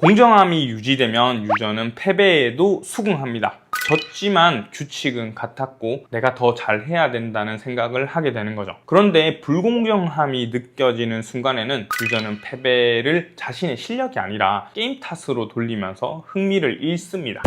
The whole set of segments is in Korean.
공정함이 유지되면 유저는 패배에도 수긍합니다. 졌지만 규칙은 같았고 내가 더 잘해야 된다는 생각을 하게 되는 거죠. 그런데 불공정함이 느껴지는 순간에는 유저는 패배를 자신의 실력이 아니라 게임 탓으로 돌리면서 흥미를 잃습니다.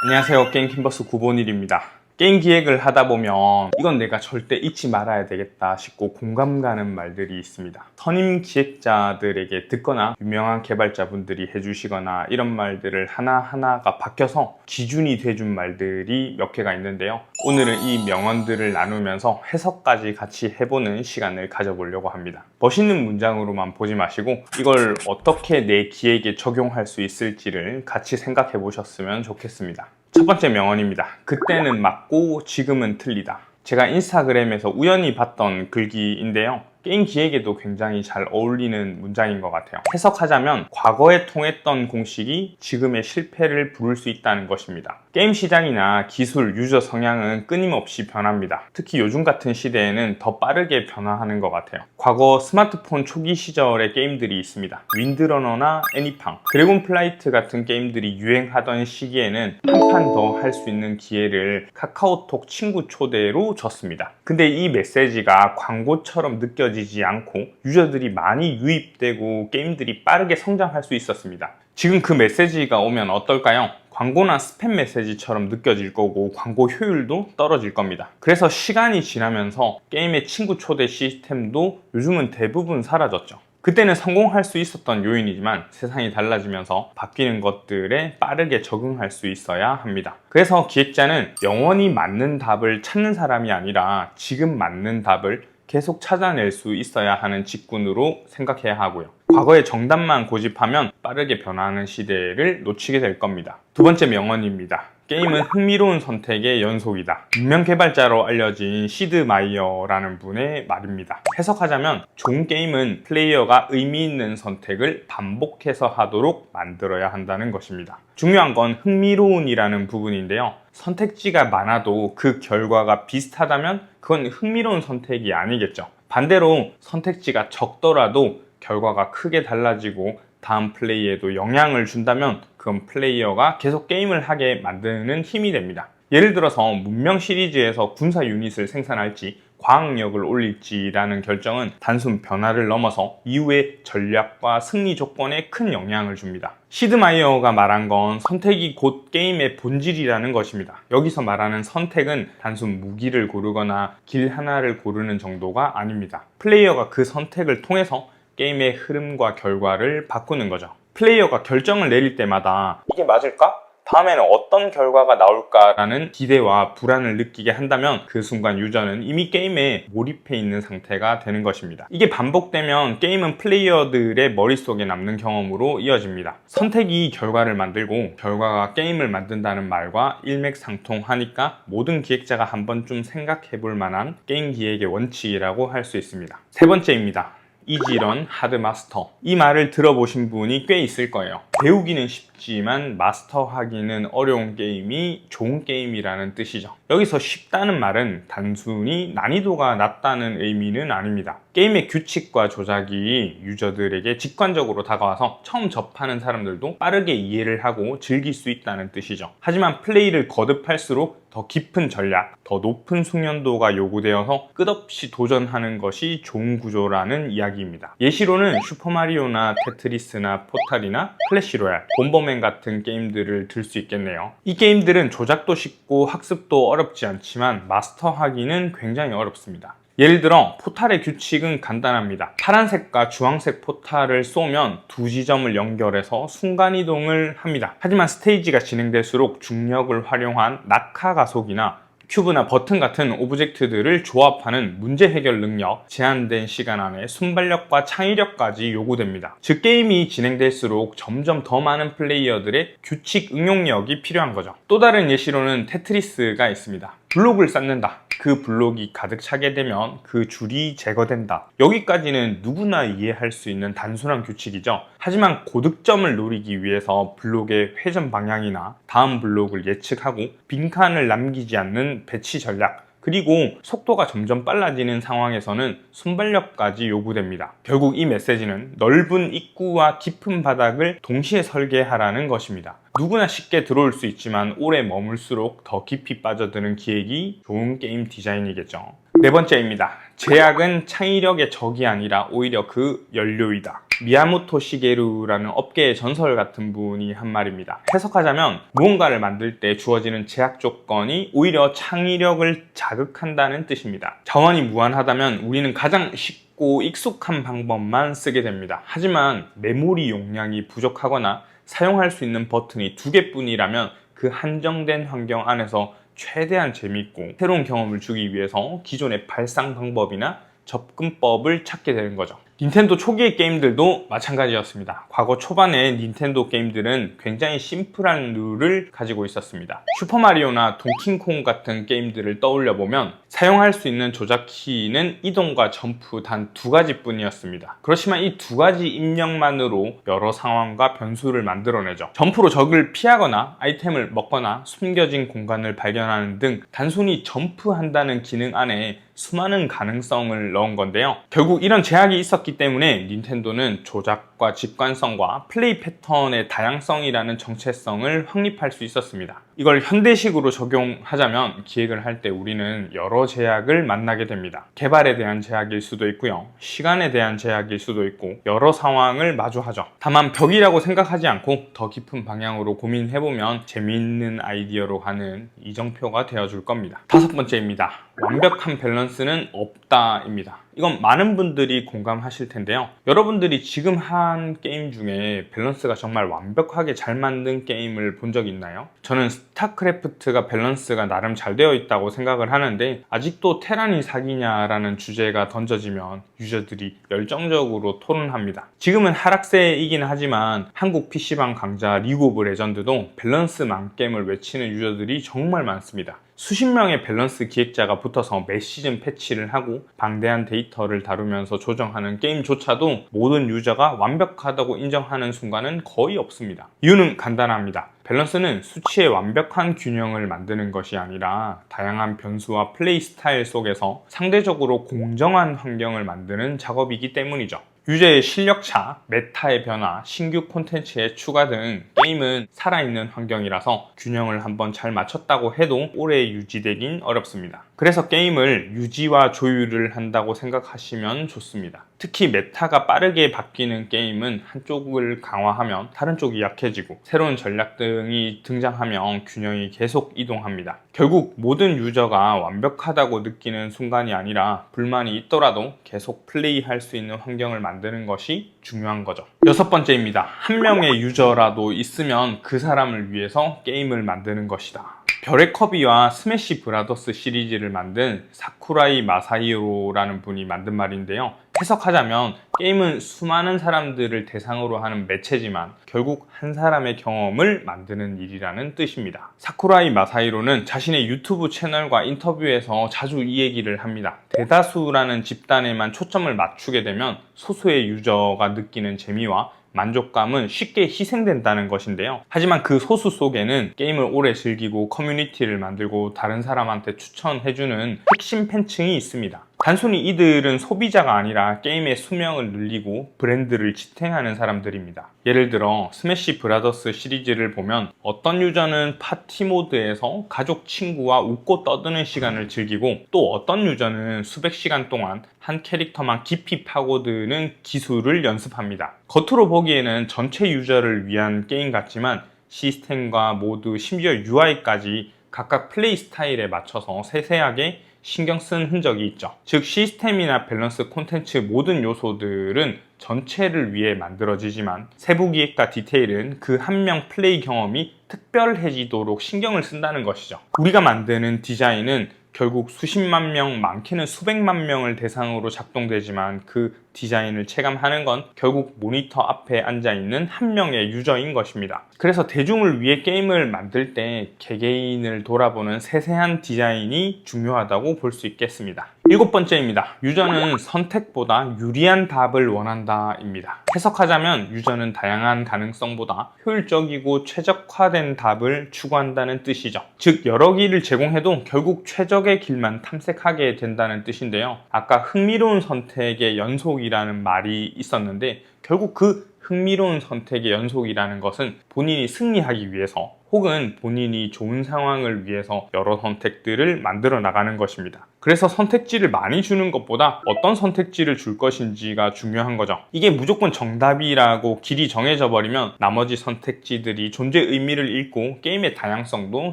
안녕하세요, 게임캔버스 9번일입니다. 게임 기획을 하다 보면 이건 내가 절대 잊지 말아야 되겠다 싶고 공감 가는 말들이 있습니다. 선임 기획자들에게 듣거나 유명한 개발자분들이 해주시거나 이런 말들을 하나하나가 바뀌어서 기준이 돼준 말들이 몇 개가 있는데요. 오늘은 이 명언들을 나누면서 해석까지 같이 해보는 시간을 가져보려고 합니다. 멋있는 문장으로만 보지 마시고 이걸 어떻게 내 기획에 적용할 수 있을지를 같이 생각해 보셨으면 좋겠습니다. 첫 번째 명언입니다. 그때는 맞고 지금은 틀리다. 제가 인스타그램에서 우연히 봤던 글귀인데요. 게임 기획에도 굉장히 잘 어울리는 문장인 것 같아요. 해석하자면 과거에 통했던 공식이 지금의 실패를 부를 수 있다는 것입니다. 게임 시장이나 기술, 유저 성향은 끊임없이 변합니다. 특히 요즘 같은 시대에는 더 빠르게 변화하는 것 같아요. 과거 스마트폰 초기 시절의 게임들이 있습니다. 윈드러너나 애니팡, 드래곤플라이트 같은 게임들이 유행하던 시기에는 한 판 더 할 수 있는 기회를 카카오톡 친구 초대로 줬습니다. 근데 이 메시지가 광고처럼 느껴지지 않고 유저들이 많이 유입되고 게임들이 빠르게 성장할 수 있었습니다. 지금 그 메시지가 오면 어떨까요? 광고나 스팸 메시지처럼 느껴질 거고 광고 효율도 떨어질 겁니다. 그래서 시간이 지나면서 게임의 친구 초대 시스템도 요즘은 대부분 사라졌죠. 그때는 성공할 수 있었던 요인이지만 세상이 달라지면서 바뀌는 것들에 빠르게 적응할 수 있어야 합니다. 그래서 기획자는 영원히 맞는 답을 찾는 사람이 아니라 지금 맞는 답을 계속 찾아낼 수 있어야 하는 직군으로 생각해야 하고요. 과거의 정답만 고집하면 빠르게 변하는 시대를 놓치게 될 겁니다. 두 번째 명언입니다. 게임은 흥미로운 선택의 연속이다. 유명 개발자로 알려진 시드 마이어라는 분의 말입니다. 해석하자면 좋은 게임은 플레이어가 의미 있는 선택을 반복해서 하도록 만들어야 한다는 것입니다. 중요한 건 흥미로운이라는 부분인데요. 선택지가 많아도 그 결과가 비슷하다면 그건 흥미로운 선택이 아니겠죠. 반대로 선택지가 적더라도 결과가 크게 달라지고 다음 플레이에도 영향을 준다면 그건 플레이어가 계속 게임을 하게 만드는 힘이 됩니다. 예를 들어서 문명 시리즈에서 군사 유닛을 생산할지 과학력을 올릴지라는 결정은 단순 변화를 넘어서 이후의 전략과 승리 조건에 큰 영향을 줍니다. 시드마이어가 말한 건 선택이 곧 게임의 본질이라는 것입니다. 여기서 말하는 선택은 단순 무기를 고르거나 길 하나를 고르는 정도가 아닙니다. 플레이어가 그 선택을 통해서 게임의 흐름과 결과를 바꾸는 거죠. 플레이어가 결정을 내릴 때마다 이게 맞을까? 다음에는 어떤 결과가 나올까라는 기대와 불안을 느끼게 한다면 그 순간 유저는 이미 게임에 몰입해 있는 상태가 되는 것입니다. 이게 반복되면 게임은 플레이어들의 머릿속에 남는 경험으로 이어집니다. 선택이 결과를 만들고 결과가 게임을 만든다는 말과 일맥상통하니까 모든 기획자가 한 번쯤 생각해 볼 만한 게임 기획의 원칙이라고 할 수 있습니다. 세 번째입니다. 이지런 하드 마스터. 이 말을 들어보신 분이 꽤 있을 거예요. 배우기는 쉽지만 마스터하기는 어려운 게임이 좋은 게임이라는 뜻이죠. 여기서 쉽다는 말은 단순히 난이도가 낮다는 의미는 아닙니다. 게임의 규칙과 조작이 유저들에게 직관적으로 다가와서 처음 접하는 사람들도 빠르게 이해를 하고 즐길 수 있다는 뜻이죠. 하지만 플레이를 거듭할수록 더 깊은 전략, 더 높은 숙련도가 요구되어서 끝없이 도전하는 것이 좋은 구조라는 이야기입니다. 예시로는 슈퍼마리오나 테트리스나 포탈이나 클래시로얄, bomberman 같은 게임들을 들 수 있겠네요. 이 게임들은 조작도 쉽고 학습도 어렵지 않지만 마스터하기는 굉장히 어렵습니다. 예를 들어 포탈의 규칙은 간단합니다. 파란색과 주황색 포탈을 쏘면 두 지점을 연결해서 순간이동을 합니다. 하지만 스테이지가 진행될수록 중력을 활용한 낙하 가속이나 큐브나 버튼 같은 오브젝트들을 조합하는 문제 해결 능력, 제한된 시간 안에 순발력과 창의력까지 요구됩니다. 즉 게임이 진행될수록 점점 더 많은 플레이어들의 규칙 응용력이 필요한 거죠. 또 다른 예시로는 테트리스가 있습니다. 블록을 쌓는다. 그 블록이 가득 차게 되면 그 줄이 제거된다. 여기까지는 누구나 이해할 수 있는 단순한 규칙이죠. 하지만 고득점을 노리기 위해서 블록의 회전 방향이나 다음 블록을 예측하고 빈칸을 남기지 않는 배치 전략, 그리고 속도가 점점 빨라지는 상황에서는 순발력까지 요구됩니다. 결국 이 메시지는 넓은 입구와 깊은 바닥을 동시에 설계하라는 것입니다. 누구나 쉽게 들어올 수 있지만 오래 머물수록 더 깊이 빠져드는 기획이 좋은 게임 디자인이겠죠. 네 번째입니다. 제약은 창의력의 적이 아니라 오히려 그 연료이다. 미야모토 시게루라는 업계의 전설 같은 분이 한 말입니다. 해석하자면 무언가를 만들 때 주어지는 제약 조건이 오히려 창의력을 자극한다는 뜻입니다. 자원이 무한하다면 우리는 가장 쉽고 익숙한 방법만 쓰게 됩니다. 하지만 메모리 용량이 부족하거나 사용할 수 있는 버튼이 2개뿐이라면 그 한정된 환경 안에서 최대한 재밌고 새로운 경험을 주기 위해서 기존의 발상 방법이나 접근법을 찾게 되는 거죠. 닌텐도 초기의 게임들도 마찬가지였습니다. 과거 초반에 닌텐도 게임들은 굉장히 심플한 룰을 가지고 있었습니다. 슈퍼마리오나 동킹콩 같은 게임들을 떠올려 보면 사용할 수 있는 조작키는 이동과 점프 단 2가지 뿐이었습니다. 그렇지만 이 2가지 입력만으로 여러 상황과 변수를 만들어내죠. 점프로 적을 피하거나 아이템을 먹거나 숨겨진 공간을 발견하는 등 단순히 점프한다는 기능 안에 수많은 가능성을 넣은 건데요. 결국 이런 제약이 있었기 때문에 닌텐도는 조작과 직관성과 플레이 패턴의 다양성이라는 정체성을 확립할 수 있었습니다. 이걸 현대식으로 적용하자면 기획을 할 때 우리는 여러 제약을 만나게 됩니다. 개발에 대한 제약일 수도 있고요. 시간에 대한 제약일 수도 있고 여러 상황을 마주하죠. 다만 벽이라고 생각하지 않고 더 깊은 방향으로 고민해보면 재미있는 아이디어로 가는 이정표가 되어줄 겁니다. 5번째입니다. 완벽한 밸런스는 없다입니다. 이건 많은 분들이 공감하실 텐데요. 여러분들이 지금 한 게임 중에 밸런스가 정말 완벽하게 잘 만든 게임을 본 적 있나요? 저는 스타크래프트가 밸런스가 나름 잘 되어 있다고 생각을 하는데 아직도 테란이 사기냐라는 주제가 던져지면 유저들이 열정적으로 토론합니다. 지금은 하락세이긴 하지만 한국 PC방 강자 리그 오브 레전드도 밸런스 만겜을 외치는 유저들이 정말 많습니다. 수십 명의 밸런스 기획자가 붙어서 매 시즌 패치를 하고 방대한 데이터를 다루면서 조정하는 게임조차도 모든 유저가 완벽하다고 인정하는 순간은 거의 없습니다. 이유는 간단합니다. 밸런스는 수치의 완벽한 균형을 만드는 것이 아니라 다양한 변수와 플레이 스타일 속에서 상대적으로 공정한 환경을 만드는 작업이기 때문이죠. 유저의 실력차, 메타의 변화, 신규 콘텐츠의 추가 등 게임은 살아있는 환경이라서 균형을 한번 잘 맞췄다고 해도 오래 유지되긴 어렵습니다. 그래서 게임을 유지와 조율을 한다고 생각하시면 좋습니다. 특히 메타가 빠르게 바뀌는 게임은 한쪽을 강화하면 다른 쪽이 약해지고 새로운 전략 등이 등장하면 균형이 계속 이동합니다. 결국 모든 유저가 완벽하다고 느끼는 순간이 아니라 불만이 있더라도 계속 플레이할 수 있는 환경을 만드는 것이 중요한 거죠. 6번째입니다. 한 명의 유저라도 있으면 그 사람을 위해서 게임을 만드는 것이다. 별의 커비와 스매시 브라더스 시리즈를 만든 사쿠라이 마사히로라는 분이 만든 말인데요. 해석하자면 게임은 수많은 사람들을 대상으로 하는 매체지만 결국 한 사람의 경험을 만드는 일이라는 뜻입니다. 사쿠라이 마사히로는 자신의 유튜브 채널과 인터뷰에서 자주 이 얘기를 합니다. 대다수라는 집단에만 초점을 맞추게 되면 소수의 유저가 느끼는 재미와 만족감은 쉽게 희생된다는 것인데요. 하지만 그 소수 속에는 게임을 오래 즐기고 커뮤니티를 만들고 다른 사람한테 추천해주는 핵심 팬층이 있습니다. 단순히 이들은 소비자가 아니라 게임의 수명을 늘리고 브랜드를 지탱하는 사람들입니다. 예를 들어 스매시 브라더스 시리즈를 보면 어떤 유저는 파티 모드에서 가족 친구와 웃고 떠드는 시간을 즐기고 또 어떤 유저는 수백 시간 동안 한 캐릭터만 깊이 파고드는 기술을 연습합니다. 겉으로 보기에는 전체 유저를 위한 게임 같지만 시스템과 모드, 심지어 UI까지 각각 플레이 스타일에 맞춰서 세세하게 신경 쓴 흔적이 있죠. 즉 시스템이나 밸런스, 콘텐츠 모든 요소들은 전체를 위해 만들어지지만 세부 기획과 디테일은 그 한 명 플레이 경험이 특별해지도록 신경을 쓴다는 것이죠. 우리가 만드는 디자인은 결국 수십만 명, 많게는 수백만 명을 대상으로 작동되지만 그 디자인을 체감하는 건 결국 모니터 앞에 앉아있는 한 명의 유저인 것입니다. 그래서 대중을 위해 게임을 만들 때 개개인을 돌아보는 세세한 디자인이 중요하다고 볼 수 있겠습니다. 7번째입니다. 유저는 선택보다 유리한 답을 원한다입니다. 해석하자면 유저는 다양한 가능성보다 효율적이고 최적화된 답을 추구한다는 뜻이죠. 즉 여러 길을 제공해도 결국 최적의 길만 탐색하게 된다는 뜻인데요. 아까 흥미로운 선택의 연속이라는 말이 있었는데 결국 그 흥미로운 선택의 연속이라는 것은 본인이 승리하기 위해서 혹은 본인이 좋은 상황을 위해서 여러 선택들을 만들어 나가는 것입니다. 그래서 선택지를 많이 주는 것보다 어떤 선택지를 줄 것인지가 중요한 거죠. 이게 무조건 정답이라고 길이 정해져 버리면 나머지 선택지들이 존재 의미를 잃고 게임의 다양성도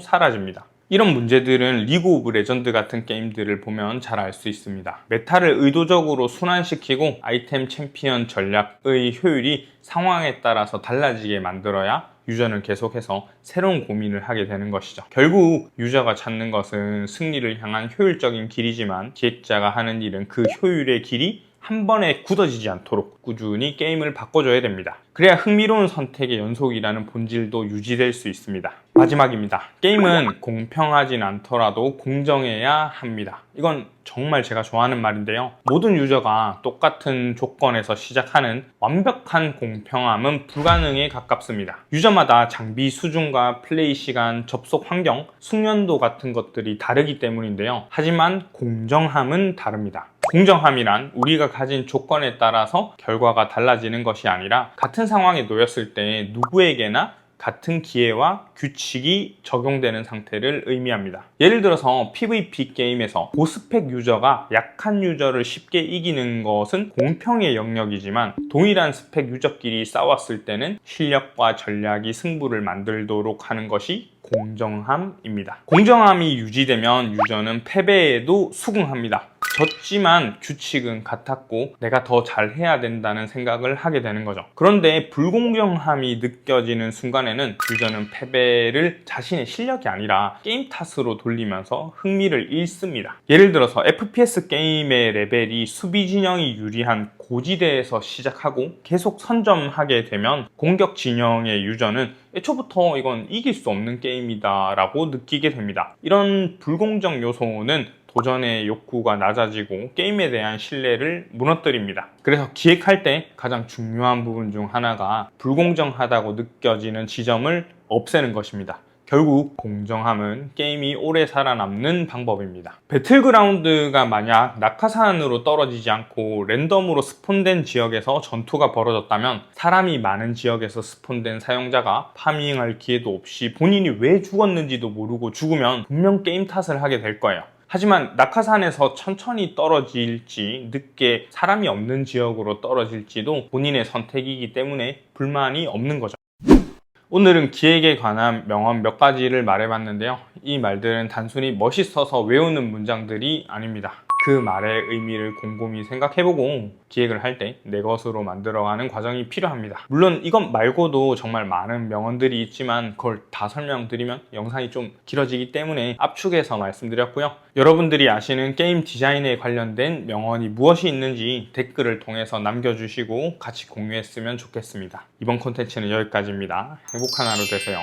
사라집니다. 이런 문제들은 리그 오브 레전드 같은 게임들을 보면 잘 알 수 있습니다. 메타를 의도적으로 순환시키고 아이템 챔피언 전략의 효율이 상황에 따라서 달라지게 만들어야 유저는 계속해서 새로운 고민을 하게 되는 것이죠. 결국 유저가 찾는 것은 승리를 향한 효율적인 길이지만 기획자가 하는 일은 그 효율의 길이 한 번에 굳어지지 않도록 꾸준히 게임을 바꿔줘야 됩니다. 그래야 흥미로운 선택의 연속이라는 본질도 유지될 수 있습니다. 마지막입니다. 게임은 공평하진 않더라도 공정해야 합니다. 이건 정말 제가 좋아하는 말인데요. 모든 유저가 똑같은 조건에서 시작하는 완벽한 공평함은 불가능에 가깝습니다. 유저마다 장비 수준과 플레이 시간, 접속 환경, 숙련도 같은 것들이 다르기 때문인데요. 하지만 공정함은 다릅니다. 공정함이란 우리가 가진 조건에 따라서 결과가 달라지는 것이 아니라 같은 상황에 놓였을 때 누구에게나 같은 기회와 규칙이 적용되는 상태를 의미합니다. 예를 들어서 PVP 게임에서 고스펙 유저가 약한 유저를 쉽게 이기는 것은 공평의 영역이지만 동일한 스펙 유저끼리 싸웠을 때는 실력과 전략이 승부를 만들도록 하는 것이 공정함입니다. 공정함이 유지되면 유저는 패배에도 수긍합니다. 졌지만 규칙은 같았고 내가 더 잘해야 된다는 생각을 하게 되는 거죠. 그런데 불공정함이 느껴지는 순간에는 유저는 패배를 자신의 실력이 아니라 게임 탓으로 돌리면서 흥미를 잃습니다. 예를 들어서 FPS 게임의 레벨이 수비 진영이 유리한 고지대에서 시작하고 계속 선점하게 되면 공격 진영의 유저는 애초부터 이건 이길 수 없는 게임이다 라고 느끼게 됩니다. 이런 불공정 요소는 도전의 욕구가 낮아지고 게임에 대한 신뢰를 무너뜨립니다. 그래서 기획할 때 가장 중요한 부분 중 하나가 불공정하다고 느껴지는 지점을 없애는 것입니다. 결국 공정함은 게임이 오래 살아남는 방법입니다. 배틀그라운드가 만약 낙하산으로 떨어지지 않고 랜덤으로 스폰된 지역에서 전투가 벌어졌다면 사람이 많은 지역에서 스폰된 사용자가 파밍할 기회도 없이 본인이 왜 죽었는지도 모르고 죽으면 분명 게임 탓을 하게 될 거예요. 하지만 낙하산에서 천천히 떨어질지 늦게 사람이 없는 지역으로 떨어질지도 본인의 선택이기 때문에 불만이 없는 거죠. 오늘은 기획에 관한 명언 몇 가지를 말해봤는데요. 이 말들은 단순히 멋있어서 외우는 문장들이 아닙니다. 그 말의 의미를 곰곰이 생각해보고 기획을 할 때 내 것으로 만들어가는 과정이 필요합니다. 물론 이것 말고도 정말 많은 명언들이 있지만 그걸 다 설명드리면 영상이 좀 길어지기 때문에 압축해서 말씀드렸고요. 여러분들이 아시는 게임 디자인에 관련된 명언이 무엇이 있는지 댓글을 통해서 남겨주시고 같이 공유했으면 좋겠습니다. 이번 콘텐츠는 여기까지입니다. 행복한 하루 되세요.